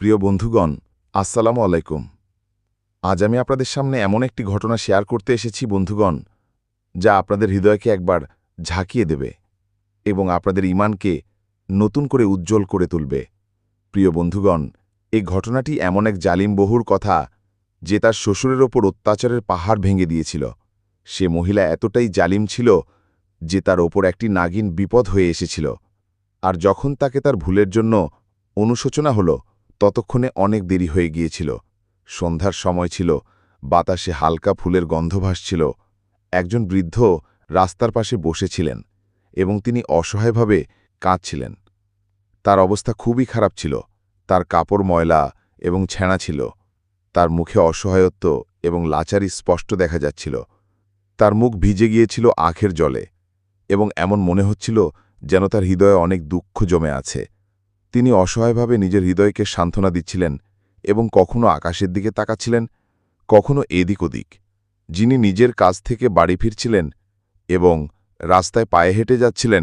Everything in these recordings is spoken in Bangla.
প্রিয় বন্ধুগণ, আসসালামু আলাইকুম। আজ আমি আপনাদের সামনে এমন একটি ঘটনা শেয়ার করতে এসেছি বন্ধুগণ, যা আপনাদের হৃদয়কে একবার ঝাঁকিয়ে দেবে এবং আপনাদের ঈমানকে নতুন করে উজ্জ্বল করে তুলবে। প্রিয় বন্ধুগণ, এই ঘটনাটি এমন এক জালিম বহুর কথা, যে তার শ্বশুরের ওপর অত্যাচারের পাহাড় ভেঙে দিয়েছিল। সে মহিলা এতটাই জালিম ছিল যে তার ওপর একটি নাগিন বিপদ হয়ে এসেছিল, আর যখন তাকে তার ভুলের জন্য অনুশোচনা হল, ততক্ষণে অনেক দেরি হয়ে গিয়েছিল। সন্ধ্যার সময় ছিল, বাতাসে হালকা ফুলের গন্ধ ভাসছিল। একজন বৃদ্ধ রাস্তার পাশে বসেছিলেন এবং তিনি অসহায়ভাবে কাঁদছিলেন। তার অবস্থা খুবই খারাপ ছিল। তার কাপড় ময়লা এবং ছেঁড়া ছিল। তার মুখে অসহায়ত্ব এবং লাচারি স্পষ্ট দেখা যাচ্ছিল। তার মুখ ভিজে গিয়েছিল আখের জলে এবং এমন মনে হচ্ছিল যেন তার হৃদয়ে অনেক দুঃখ জমে আছে। তিনি অসহায়ভাবে নিজের হৃদয়কে সান্ত্বনা দিচ্ছিলেন এবং কখনো আকাশের দিকে তাকাচ্ছিলেন, কখনো এদিক ওদিক। যিনি নিজের কাজ থেকে বাড়ি ফিরছিলেন এবং রাস্তায় পায়ে হেঁটে যাচ্ছিলেন,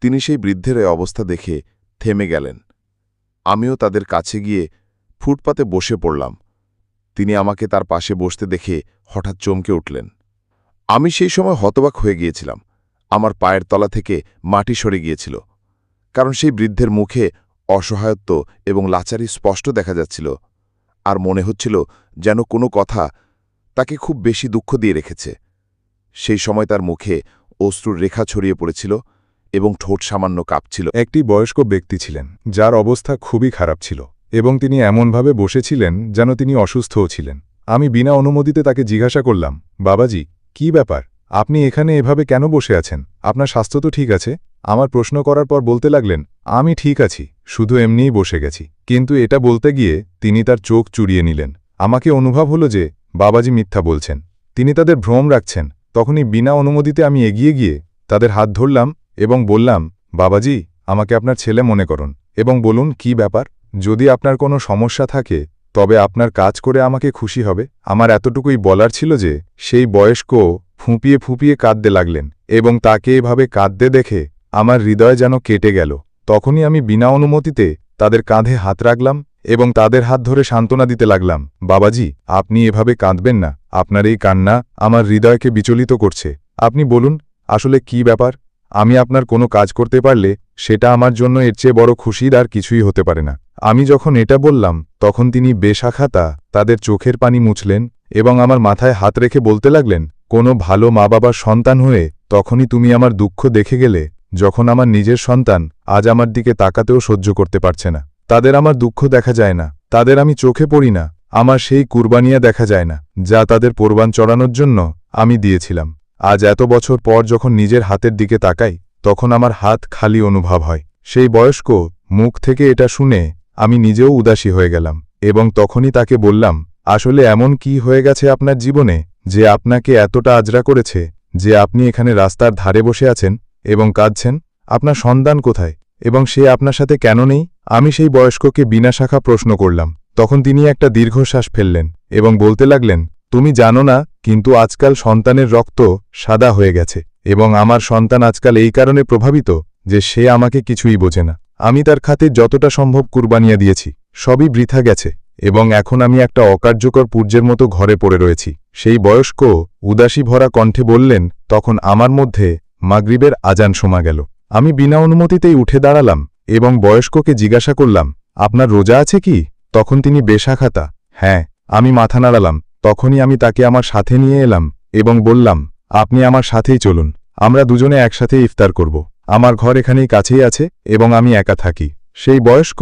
তিনি সেই বৃদ্ধের এই অবস্থা দেখে থেমে গেলেন। আমিও তাদের কাছে গিয়ে ফুটপাতে বসে পড়লাম। তিনি আমাকে তার পাশে বসতে দেখে হঠাৎ চমকে উঠলেন। আমি সেই সময় হতবাক হয়ে গিয়েছিলাম। আমার পায়ের তলা থেকে মাটি সরে গিয়েছিল, কারণ সেই বৃদ্ধের মুখে অসহায়ত্ব এবং লাচারি স্পষ্ট দেখা যাচ্ছিল, আর মনে হচ্ছিল যেন কোনো কথা তাকে খুব বেশি দুঃখ দিয়ে রেখেছে। সেই সময় তার মুখে অশ্রুর রেখা ছড়িয়ে পড়েছিল এবং ঠোঁট সামান্য কাঁপছিল। একটি বয়স্ক ব্যক্তি ছিলেন, যার অবস্থা খুবই খারাপ ছিল, এবং তিনি এমনভাবে বসেছিলেন যেন তিনি অসুস্থও ছিলেন। আমি বিনা অনুমতিতে তাকে জিজ্ঞাসা করলাম, বাবাজি, কি ব্যাপার? আপনি এখানে এভাবে কেন বসে আছেন? আপনার স্বাস্থ্য তো ঠিক আছে? আমার প্রশ্ন করার পর বলতে লাগলেন, আমি ঠিক আছি, শুধু এমনিই বসে গেছি। কিন্তু এটা বলতে গিয়ে তিনি তার চোখ চুরিয়ে নিলেন। আমাকে অনুভব হলো যে বাবাজি মিথ্যা বলছেন, তিনি তাদের ভ্রম রাখছেন। তখনই বিনা অনুমতিতে আমি এগিয়ে গিয়ে তাদের হাত ধরলাম এবং বললাম, বাবাজি, আমাকে আপনার ছেলে মনে করুন এবং বলুন কি ব্যাপার। যদি আপনার কোনো সমস্যা থাকে তবে আপনার কাজ করে আমাকে খুশি হবে। আমার এতটুকুই বলার ছিল যে সেই বয়স্ক ফুঁপিয়ে ফুঁপিয়ে কাঁদতে লাগলেন এবং তাকে এভাবে কাঁদতে দেখে আমার হৃদয় যেন কেটে গেল। তখনই আমি বিনা অনুমতিতে তাদের কাঁধে হাত রাখলাম এবং তাদের হাত ধরে সান্ত্বনা দিতে লাগলাম, বাবাজি, আপনি এভাবে কাঁদবেন না। আপনার এই কান্না আমার হৃদয়কে বিচলিত করছে। আপনি বলুন, আসলে কি ব্যাপার? আমি আপনার কোনো কাজ করতে পারলে সেটা আমার জন্য এর চেয়ে বড় খুশির আর কিছুই হতে পারে না। আমি যখন এটা বললাম, তখন তিনি বেশাখাতা তাদের চোখের পানি মুছলেন এবং আমার মাথায় হাত রেখে বলতে লাগলেন, কোনো ভালো মা বাবার সন্তান হয়ে তখনই তুমি আমার দুঃখ দেখে গেলে, যখন আমার নিজের সন্তান আজ আমার দিকে তাকাতেও সহ্য করতে পারছে না। তাদের আমার দুঃখ দেখা যায় না, তাদের আমি চোখে পড়ি না, আমার সেই কুরবানিয়া দেখা যায় না যা তাদের কোরবান চড়ানোর জন্য আমি দিয়েছিলাম। আজ এত বছর পর যখন নিজের হাতের দিকে তাকাই, তখন আমার হাত খালি অনুভব হয়। সেই বয়স্ক মুখ থেকে এটা শুনে আমি নিজেও উদাসী হয়ে গেলাম এবং তখনই তাকে বললাম, আসলে এমন কি হয়ে গেছে আপনার জীবনে যে আপনাকে এতটা আজরা করেছে যে আপনি এখানে রাস্তার ধারে বসে আছেন এবং কাঁদছেন? আপনার সন্তান কোথায় এবং সে আপনার সাথে কেন নেই? আমি সেই বয়স্ককে বিনা শাখা প্রশ্ন করলাম। তখন তিনি একটা দীর্ঘশ্বাস ফেললেন এবং বলতে লাগলেন, তুমি জানো না, কিন্তু আজকাল সন্তানের রক্ত সাদা হয়ে গেছে এবং আমার সন্তান আজকাল এই কারণে প্রভাবিত যে সে আমাকে কিছুই বোঝে না। আমি তার খাতির যতটা সম্ভব কুরবানিয়া দিয়েছি, সবই বৃথা গেছে এবং এখন আমি একটা অকার্যকর পুর্জের মতো ঘরে পড়ে রয়েছি। সেই বয়স্ক উদাসী ভরা কণ্ঠে বললেন, তখন আমার মধ্যে মাগরিবের আজান শোনা গেল। আমি বিনা অনুমতিতেই উঠে দাঁড়ালাম এবং বয়স্ককে জিজ্ঞাসা করলাম, আপনার রোজা আছে কি? তখন তিনি বেশাখাতা, হ্যাঁ। আমি মাথা নাড়ালাম। তখনই আমি তাকে আমার সাথে নিয়ে এলাম এবং বললাম, আপনি আমার সাথেই চলুন, আমরা দুজনে একসাথে ইফতার করব। আমার ঘর এখানেই কাছেই আছে এবং আমি একা থাকি। সেই বয়স্ক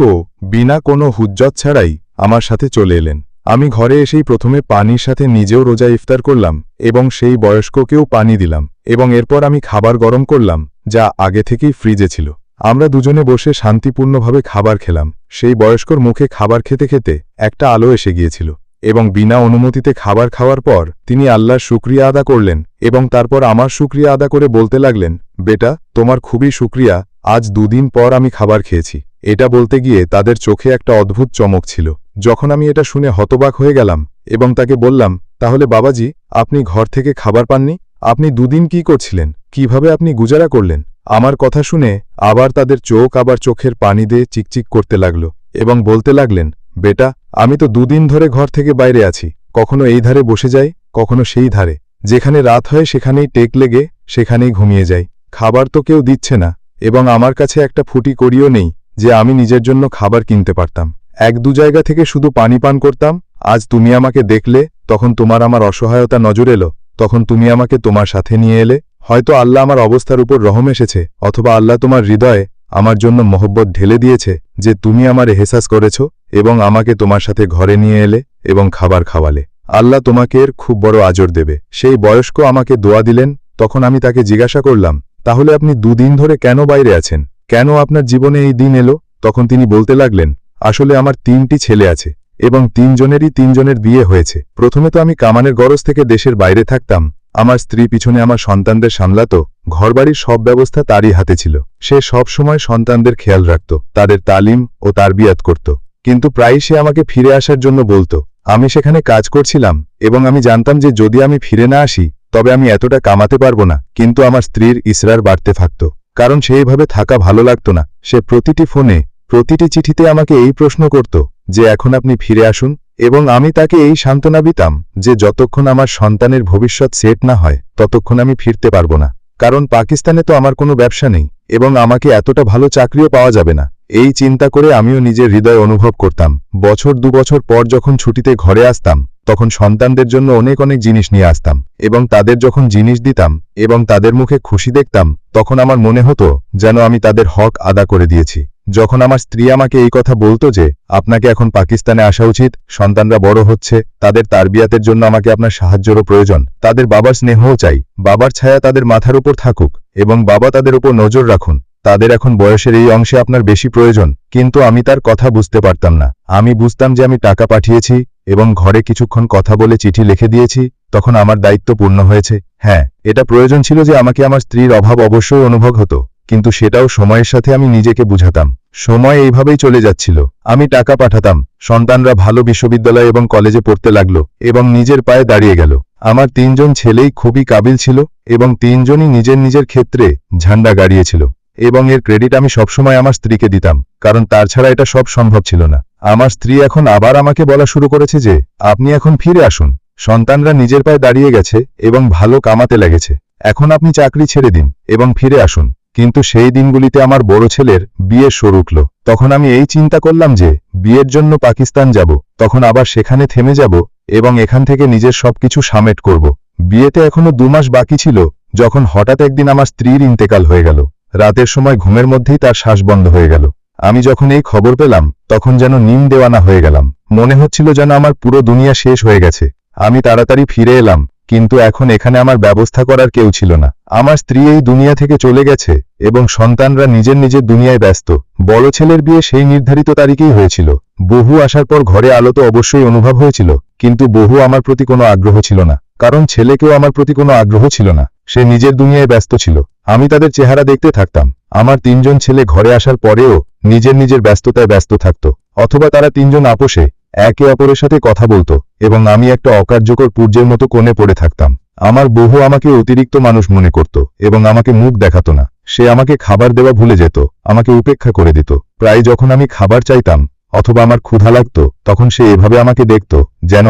বিনা কোনো হুজ্জত ছাড়াই আমার সাথে চলে এলেন। আমি ঘরে এসেই প্রথমে পানির সাথে নিজেও রোজা ইফতার করলাম এবং সেই বয়স্ককেও পানি দিলাম এবং এরপর আমি খাবার গরম করলাম যা আগে থেকেই ফ্রিজে ছিল। আমরা দুজনে বসে শান্তিপূর্ণভাবে খাবার খেলাম। সেই বয়স্কর মুখে খাবার খেতে খেতে একটা আলো এসে গিয়েছিল এবং বিনা অনুমতিতে খাবার খাওয়ার পর তিনি আল্লাহর শুকরিয়া আদা করলেন এবং তারপর আমার শুকরিয়া আদা করে বলতে লাগলেন, বেটা, তোমার খুবই শুকরিয়া, আজ দুদিন পর আমি খাবার খেয়েছি। এটা বলতে গিয়ে তাদের চোখে একটা অদ্ভুত চমক ছিল। যখন আমি এটা শুনে হতবাক হয়ে গেলাম এবং তাকে বললাম, তাহলে বাবাজি, আপনি ঘর থেকে খাবার পাননি? আপনি দুদিন কি করছিলেন? কিভাবে আপনি গুজারা করলেন? আমার কথা শুনে আবার তাদের চোখ আবার চোখের পানি দিয়ে চিকচিক করতে লাগল এবং বলতে লাগলেন, বেটা, আমি তো 2 দিন ধরে ঘর থেকে বাইরে আছি, কখনো এই ধারে বসে যাই, কখনো সেই ধারে। যেখানে রাত হয় সেখানেই টেক লেগে সেখানেই ঘুমিয়ে যাই। খাবার তো কেউ দিচ্ছে না, এবং আমার কাছে একটা ফুটি কড়িও নেই যে আমি নিজের জন্য খাবার কিনতে পারতাম। 1-2 জায়গা থেকে শুধু পানি পান করতাম। আজ তুমি আমাকে দেখলে, তখন তোমার আমার অসহায়তা নজর এলো, তখন তুমি আমাকে তোমার সাথে নিয়ে এলে। হয়তো আল্লাহ আমার অবস্থার উপর রহম এসেছে, অথবা আল্লাহ তোমার হৃদয়ে আমার জন্য মহব্বত ঢেলে দিয়েছে যে তুমি আমার এহসাস করেছ এবং আমাকে তোমার সাথে ঘরে নিয়ে এলে এবং খাবার খাওয়ালে। আল্লাহ তোমাকে এর খুব বড় আজর দেবে। সেই বয়স্ক আমাকে দোয়া দিলেন। তখন আমি তাকে জিজ্ঞাসা করলাম, তাহলে আপনি 2 দিন ধরে কেন বাইরে আছেন? কেন আপনার জীবনে এই দিন এলো? তখন তিনি বলতে লাগলেন, আসলে আমার 3টি ছেলে আছে এবং 3 জনেরই 3 জনের বিয়ে হয়েছে। প্রথমে তো আমি কামানের গরজ থেকে দেশের বাইরে থাকতাম। আমার স্ত্রী পিছনে আমার সন্তানদের সামলাত, ঘরবাড়ির সব ব্যবস্থা তারই হাতে ছিল। সে সব সময় সন্তানদের খেয়াল রাখত, তাদের তালিম ও তারবিয়াত করত। কিন্তু প্রায়ই সে আমাকে ফিরে আসার জন্য বলতো। আমি সেখানে কাজ করছিলাম এবং আমি জানতাম যে যদি আমি ফিরে না আসি তবে আমি এতটা কামাতে পারবো না। কিন্তু আমার স্ত্রীর ইসরার বাড়তে থাকত, কারণ সেইভাবে থাকা ভালো লাগতো না। সে প্রতিটি ফোনে, প্রতিটি চিঠিতে আমাকে এই প্রশ্ন করত যে এখন আপনি ফিরে আসুন, এবং আমি তাকে এই সান্ত্বনা দিতাম যে যতক্ষণ আমার সন্তানের ভবিষ্যৎ সেট না হয় ততক্ষণ আমি ফিরতে পারবো না। কারণ পাকিস্তানে তো আমার কোনো ব্যবসা নেই এবং আমাকে এতটা ভালো চাকরিও পাওয়া যাবে না। এই চিন্তা করে আমিও নিজের হৃদয় অনুভব করতাম। বছর 2 বছর পর যখন ছুটিতে ঘরে আসতাম তখন সন্তানদের জন্য অনেক অনেক জিনিস নিয়ে আসতাম, এবং তাদের যখন জিনিস দিতাম এবং তাদের মুখে খুশি দেখতাম তখন আমার মনে হতো যেন আমি তাদের হক আদা করে দিয়েছি। যখন আমার স্ত্রী আমাকে এই কথা বলতো যে আপনাকে এখন পাকিস্তানে আসা উচিত, সন্তানরা বড় হচ্ছে, তাদের তারবিয়াতের জন্য আমাকে আপনার সাহায্যেরও প্রয়োজন, তাদের বাবার স্নেহও চাই, বাবার ছায়া তাদের মাথার উপর থাকুক এবং বাবা তাদের উপর নজর রাখুন, তাদের এখন বয়সের এই অংশে আপনার বেশি প্রয়োজন। কিন্তু আমি তার কথা বুঝতে পারতাম না। আমি বুঝতাম যে আমি টাকা পাঠিয়েছি এবং ঘরে কিছুক্ষণ কথা বলে চিঠি লিখে দিয়েছি, তখন আমার দায়িত্ব পূর্ণ হয়েছে। হ্যাঁ, এটা প্রয়োজন ছিল যে আমাকে আমার স্ত্রীর অভাব অবশ্যই অনুভব হতো, কিন্তু সেটাও সময়ের সাথে আমি নিজেকে বুঝাতাম। সময় এইভাবেই চলে যাচ্ছিল। আমি টাকা পাঠাতাম, সন্তানরা ভালো বিশ্ববিদ্যালয় এবং কলেজে পড়তে লাগলো এবং নিজের পায়ে দাঁড়িয়ে গেল। আমার 3 জন ছেলেই খুবই কাবিল ছিল এবং 3 জনই নিজের নিজের ক্ষেত্রে ঝান্ডা গাড়িয়েছিল, এবং এর ক্রেডিট আমি সবসময় আমার স্ত্রীকে দিতাম, কারণ তার ছাড়া এটা সব সম্ভব ছিল না। আমার স্ত্রী এখন আবার আমাকে বলা শুরু করেছে যে আপনি এখন ফিরে আসুন, সন্তানরা নিজের পায়ে দাঁড়িয়ে গেছে এবং ভালো কামাতে লেগেছে, এখন আপনি চাকরি ছেড়ে দিন এবং ফিরে আসুন। কিন্তু সেই দিনগুলিতে আমার বড় ছেলের বিয়ের শুরু উঠল। তখন আমি এই চিন্তা করলাম যে বিয়ের জন্য পাকিস্তান যাব, তখন আবার সেখানে থেমে যাব এবং এখান থেকে নিজের সবকিছু সামেট করব। বিয়েতে এখনো 2 মাস বাকি ছিল যখন হঠাৎ একদিন আমার স্ত্রীর ইন্তেকাল হয়ে গেল। রাতের সময় ঘুমের মধ্যেই তার শ্বাস বন্ধ হয়ে গেল। আমি যখন এই খবর পেলাম তখন যেন নিম দেওয়ানা হয়ে গেলাম। মনে হচ্ছিল যেন আমার পুরো দুনিয়া শেষ হয়ে গেছে। আমি তাড়াতাড়ি ফিরে এলাম, কিন্তু এখন এখানে আমার ব্যবস্থা করার কেউ ছিল না। আমার স্ত্রী এই দুনিয়া থেকে চলে গেছে এবং সন্তানরা নিজের নিজের দুনিয়ায় ব্যস্ত। বড় ছেলের বিয়ে সেই নির্ধারিত তারিখেই হয়েছিল। বহু আসার পর ঘরে আলো তো অবশ্যই অনুভব হয়েছিল, কিন্তু বহু আমার প্রতি কোনো আগ্রহ ছিল না, কারণ ছেলেকেও আমার প্রতি কোনো আগ্রহ ছিল না। সে নিজের দুনিয়ায় ব্যস্ত ছিল। আমি তাদের চেহারা দেখতে থাকতাম। আমার 3 জন ছেলে ঘরে আসার পরেও নিজের নিজের ব্যস্ততায় ব্যস্ত থাকত, অথবা তারা 3 জন আপোষে একে অপরের সাথে কথা বলতো এবং আমি একটা অকার্যকর পূর্যের মতো কোণে পড়ে থাকতাম। আমার বহু আমাকে অতিরিক্ত মানুষ মনে করত এবং আমাকে মুখ দেখাতো না। সে আমাকে খাবার দেওয়া ভুলে যেত, আমাকে উপেক্ষা করে দিত। প্রায় যখন আমি খাবার চাইতাম অথবা আমার ক্ষুধা লাগত তখন সে এভাবে আমাকে দেখত যেন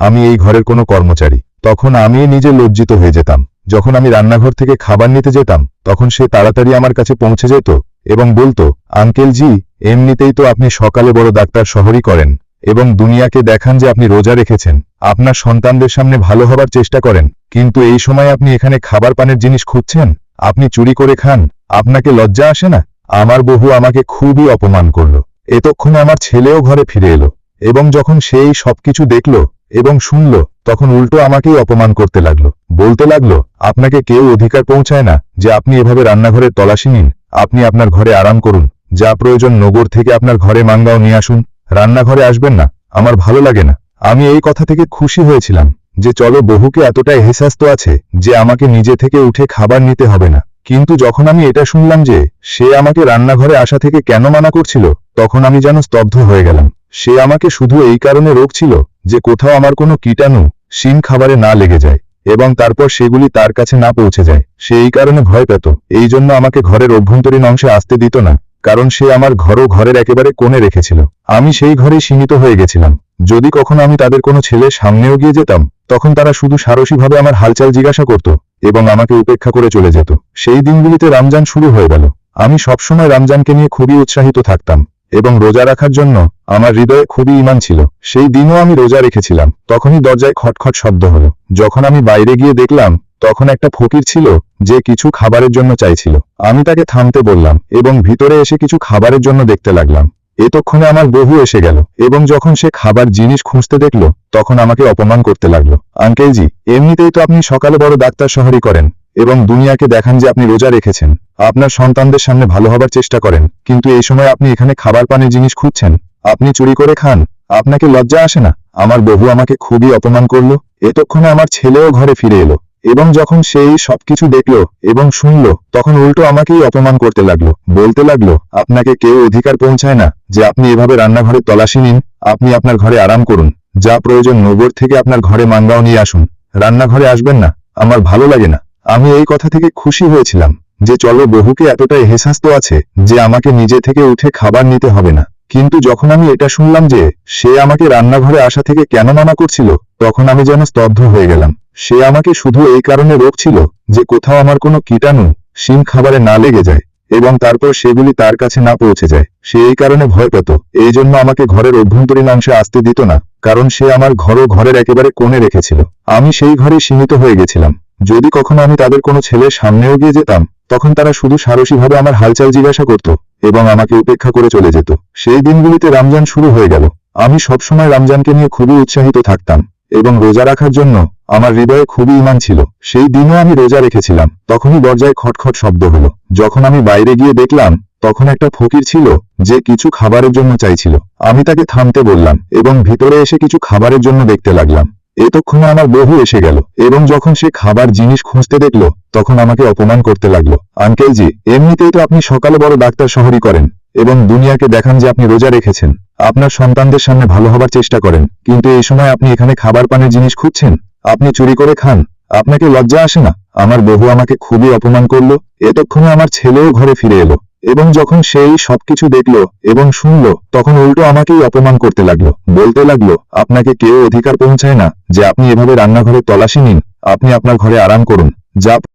আমি এই ঘরের কোনো কর্মচারী। তখন আমি নিজে লজ্জিত হয়ে যেতাম। যখন আমি রান্নাঘর থেকে খাবার নিতে যেতাম তখন সে তাড়াতাড়ি আমার কাছে পৌঁছে যেত এবং বলতো, আঙ্কেল জি, এমনিতেই তো আপনি সকালে বড় ডাক্তার শহরই করেন এবং দুনিয়াকে দেখান যে আপনি রোজা রেখেছেন, আপনার সন্তানদের সামনে ভালো হবার চেষ্টা করেন, কিন্তু এই সময় আপনি এখানে খাবার পানের জিনিস খুঁজছেন, আপনি চুরি করে খান, আপনাকে লজ্জা আসে না? আমার বহু আমাকে খুবই অপমান করল। এতক্ষণে আমার ছেলেও ঘরে ফিরে এলো এবং যখন সেই সবকিছু দেখল এবং শুনল তখন উল্টো আমাকেই অপমান করতে লাগলো। বলতে লাগলো, আপনাকে কেউ অধিকার পৌঁছায় না যে আপনি এভাবে রান্নাঘরের তল্লাশি নিন, আপনি আপনার ঘরে আরাম করুন, যা প্রয়োজন নগর থেকে আপনার ঘরে মাঙ্গাও নিয়ে আসুন, রান্নাঘরে আসবেন না, আমার ভালো লাগে না। আমি এই কথা থেকে খুশি হয়েছিলাম যে চলো বহুকে এতটা এহসাস তো আছে যে আমাকে নিজে থেকে উঠে খাবার নিতে হবে না। কিন্তু যখন আমি এটা শুনলাম যে সে আমাকে রান্নাঘরে আসা থেকে কেন মানা করছিল তখন আমি যেন স্তব্ধ হয়ে গেলাম। সে আমাকে শুধু এই কারণে রোকছিল যে কোথাও আমার কোনো কীটাণু শিম খাবারে না লেগে যায় এবং তারপর সেগুলি তার কাছে না পৌঁছে যায়। সে এই কারণে ভয় পেত, এই জন্য আমাকে ঘরের অভ্যন্তরীণ অংশে আসতে দিত না। কারণ সে আমার ঘরের একেবারে কোণে রেখেছিল। আমি সেই ঘরেই সীমিত হয়ে গেছিলাম। যদি কখনো আমি তাদের কোনো ছেলের সামনেও গিয়ে যেতাম, তখন তারা শুধু সারসীভাবে আমার হালচাল জিজ্ঞাসা করত এবং আমাকে উপেক্ষা করে চলে যেত। সেই দিনগুলিতে রমজান শুরু হয়ে গেল। আমি সবসময় রমজানকে নিয়ে খুবই উৎসাহিত থাকতাম এবং রোজা রাখার জন্য আমার হৃদয়ে খুবই ঈমান ছিল। সেই দিনও আমি রোজা রেখেছিলাম। তখনই দরজায় খটখট শব্দ হলো। যখন আমি বাইরে গিয়ে দেখলাম, তখন একটা ফকির ছিল যে কিছু খাবারের জন্য চাইছিল। আমি তাকে থামতে বললাম এবং ভিতরে এসে কিছু খাবারের জন্য দেখতে লাগলাম। এতক্ষণে আমার বউ এসে গেল এবং যখন সে খাবার জিনিস খুঁজতে দেখল, তখন আমাকে অপমান করতে লাগলো। আঙ্কেলজি, এমনিতেই তো আপনি সকালে বড় ডাক্তার শহরই করেন এবং দুনিয়াকে দেখান যে আপনি রোজা রেখেছেন। আপনার সন্তানদের সামনে ভালো হবার চেষ্টা করেন, কিন্তু এই সময় আপনি এখানে খাবার পানির জিনিস খুঁজছেন। আপনি চুরি করে খান। আপনাকে লজ্জা আসে না? আমার বউ আমাকে খুবই অপমান করলো। এতক্ষণে আমার ছেলেও ঘরে ফিরে এলো এবং যখন সেই সবকিছু দেখলো এবং শুনলো, তখন উল্টো আমাকেই অপমান করতে লাগলো। বলতে লাগলো, আপনাকে কেউ অধিকার পৌঁছায় না যে আপনি এভাবে রান্নাঘরে তল্লাশি নিন। আপনি আপনার ঘরে আরাম করুন। যা প্রয়োজন নগর থেকে আপনার ঘরে মাঙ্গাও নিয়ে আসুন। রান্নাঘরে আসবেন না, আমার ভালো লাগে না। আমি এই কথা থেকে খুশি হয়েছিলাম যে চলো, বহুকে এতটা এহসাস তো আছে যে আমাকে নিজে থেকে উঠে খাবার নিতে হবে না। কিন্তু যখন আমি এটা শুনলাম যে সে আমাকে রান্নাঘরে আসা থেকে কেন মানা করছিল, তখন আমি যেন স্তব্ধ হয়ে গেলাম। সে আমাকে শুধু এই কারণে রোকছিল যে কোথাও আমার কোনো কীটাণু শিম খাবারে না লেগে যায় এবং তারপর সেগুলি তার কাছে না পৌঁছে যায়। সে এই কারণে ভয় পেত। এই জন্য আমাকে ঘরের অভ্যন্তরীণ অংশে আসতে দিত না, কারণ সে আমার ঘরের একেবারে কোণে রেখেছিল। আমি সেই ঘরে সীমিত হয়ে গেছিলাম। যদি কখনো আমি তাদের কোনো ছেলের সামনেও গিয়ে যেতাম, তখন তারা শুধু সারসীভাবে আমার হালচাল জিজ্ঞাসা করত এবং আমাকে উপেক্ষা করে চলে যেত। সেই দিনগুলিতে রমজান শুরু হয়ে গেল। আমি সবসময় রমজানকে নিয়ে খুবই উৎসাহিত থাকতাম এবং রোজা রাখার জন্য আমার হৃদয়ে খুবই ঈমান ছিল। সেই দিনও আমি রোজা রেখেছিলাম। তখনই দরজায় খটখট শব্দ হলো। যখন আমি বাইরে গিয়ে দেখলাম, তখন একটা ফকির ছিল যে কিছু খাবারের জন্য চাইছিল। আমি তাকে থামতে বললাম এবং ভিতরে এসে কিছু খাবারের জন্য দেখতে লাগলাম। এতক্ষণে আমার বউ এসে গেল এবং যখন সে খাবার জিনিস খুঁজতে দেখলো, তখন আমাকে অপমান করতে লাগলো। আঙ্কেলজি, এমনিতেই তো আপনি সকালে বড় ডাক্তার শহরই করেন এবং দুনিয়াকে দেখান যে আপনি রোজা রেখেছেন। আপনার সন্তানদের সামনে ভালো হবার চেষ্টা করেন, কিন্তু এই সময় আপনি এখানে খাবার পানির জিনিস খুঁজছেন। আপনি চুরি করে খান। আপনাকে লজ্জা আসে না? আমার বউ আমাকে খুবই অপমান করলো। এতক্ষণে আমার ছেলেও ঘরে ফিরে এলো এবং যখন সেই সবকিছু দেখলো এবং শুনলো, তখন উল্টো আমাকেই অপমান করতে লাগলো। বলতে লাগলো, আপনাকে কেউ অধিকার পৌঁছায় না যে আপনি এভাবে রান্নাঘরে তল্লাশি নিন। আপনি আপনার ঘরে আরাম করুন। যা